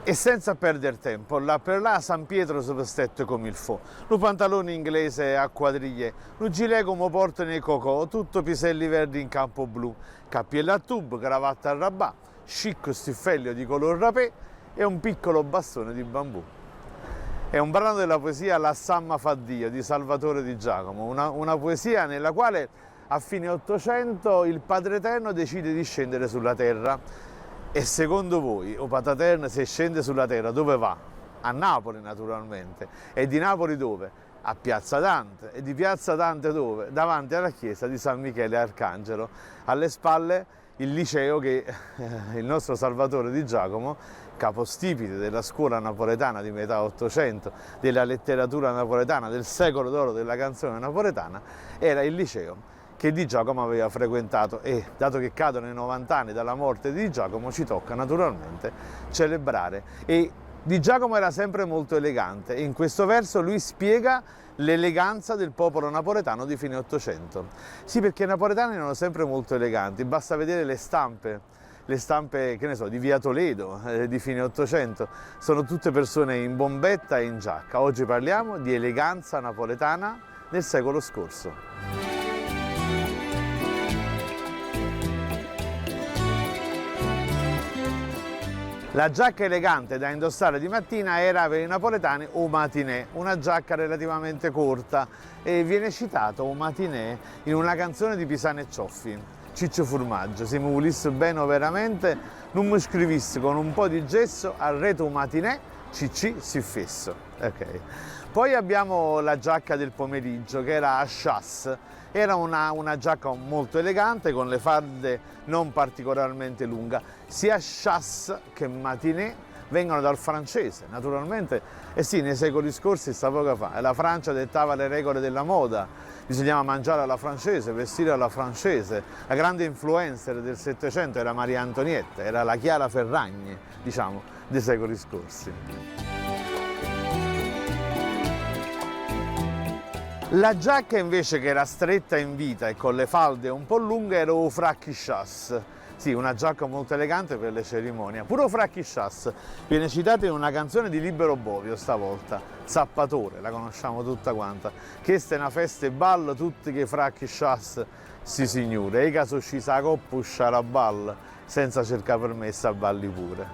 E senza perdere tempo, là per là San Pietro si vestette come il fo. Un pantalone inglese a quadriglie, un gilet come porta nei cocò, tutto piselli verdi in campo blu, cappiello a tubo, cravatta a rabat, chic stiffelio di color rapé e un piccolo bastone di bambù. È un brano della poesia La Samma fa Dio di Salvatore Di Giacomo, una poesia nella quale a fine Ottocento il Padre Eterno decide di scendere sulla terra. E secondo voi, o Pataterna, se scende sulla terra, dove va? A Napoli, naturalmente. E di Napoli dove? A Piazza Dante. E di Piazza Dante dove? Davanti alla chiesa di San Michele Arcangelo. Alle spalle il liceo che il nostro Salvatore Di Giacomo, capostipite della scuola napoletana di metà Ottocento, della letteratura napoletana, del secolo d'oro della canzone napoletana, era il liceo che Di Giacomo aveva frequentato. E dato che cadono i 90 anni dalla morte di Di Giacomo, ci tocca naturalmente celebrare. E Di Giacomo era sempre molto elegante e in questo verso lui spiega l'eleganza del popolo napoletano di fine Ottocento. Sì, perché i napoletani erano sempre molto eleganti, basta vedere le stampe, che ne so, di Via Toledo di fine Ottocento, sono tutte persone in bombetta e in giacca. Oggi parliamo di eleganza napoletana nel secolo scorso. La giacca elegante da indossare di mattina era per i napoletani o matinè, una giacca relativamente corta, e viene citato o matinè in una canzone di Pisano e Cioffi, Ciccio Formaggio. Se mi volisse bene veramente, non mi scrivisse con un po' di gesso al reto matinè, cicci si fesso. Okay. Poi abbiamo la giacca del pomeriggio che era a chasse. Era una giacca molto elegante con le falde non particolarmente lunghe. Sia chasse che matinée vengono dal francese, naturalmente. E sì, nei secoli scorsi, sta poco fa, la Francia dettava le regole della moda, bisognava mangiare alla francese, vestire alla francese. La grande influencer del Settecento era Maria Antonietta, era la Chiara Ferragni, diciamo, dei secoli scorsi. La giacca invece, che era stretta in vita e con le falde un po' lunghe, era o fracchi chasse. Sì, una giacca molto elegante per le cerimonie. Pure fracchi chasse viene citata in una canzone di Libero Bovio stavolta, Zappatore, la conosciamo tutta quanta. Questa è una festa e ballo, tutti che fracchi chasse si signore. E caso scisa a coppa usciare a ballo, senza cercare permesso a balli pure.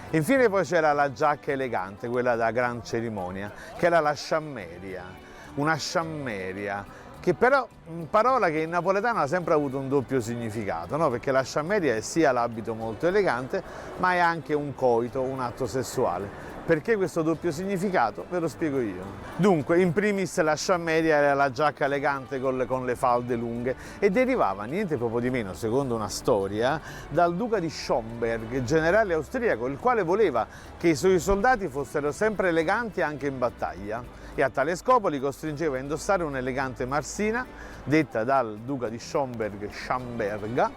Infine poi c'era la giacca elegante, quella da gran cerimonia, che era la sciammeria. Una sciammeria, che però parola che in napoletano ha sempre avuto un doppio significato, no? Perché la sciammeria è sia l'abito molto elegante, ma è anche un coito, un atto sessuale. Perché questo doppio significato? Ve lo spiego io. Dunque, in primis la sciammeria era la giacca elegante con le falde lunghe e derivava niente proprio di meno, secondo una storia, dal duca di Schomberg, generale austriaco, il quale voleva che i suoi soldati fossero sempre eleganti anche in battaglia. E a tale scopo li costringeva a indossare un'elegante marsina, detta dal duca di Schomberg, Sciamberga,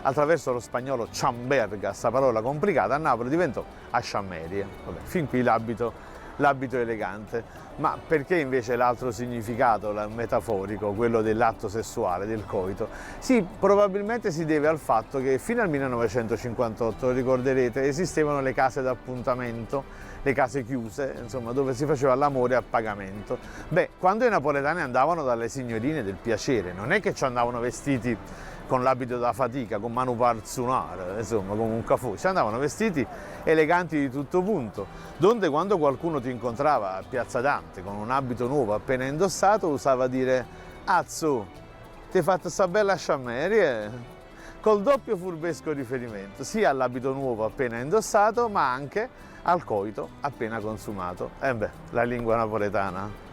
attraverso lo spagnolo Ciamberga, questa parola complicata, a Napoli diventò a sciammeria. Vabbè, fin qui l'abito elegante. Ma perché invece l'altro significato, metaforico, quello dell'atto sessuale, del coito? Sì, probabilmente si deve al fatto che fino al 1958, ricorderete, esistevano le case d'appuntamento, le case chiuse, insomma, dove si faceva l'amore a pagamento. Beh, quando i napoletani andavano dalle signorine del piacere, non è che ci andavano vestiti con l'abito da fatica, con manu parzunar, insomma, come un cafò, ci andavano vestiti eleganti di tutto punto, donde quando qualcuno ti incontrava a Piazza Dante con un abito nuovo appena indossato, usava dire: "Azzu, ti hai fatto sta bella sciammeria", col doppio furbesco riferimento sia all'abito nuovo appena indossato, ma anche al coito appena consumato. E beh, la lingua napoletana.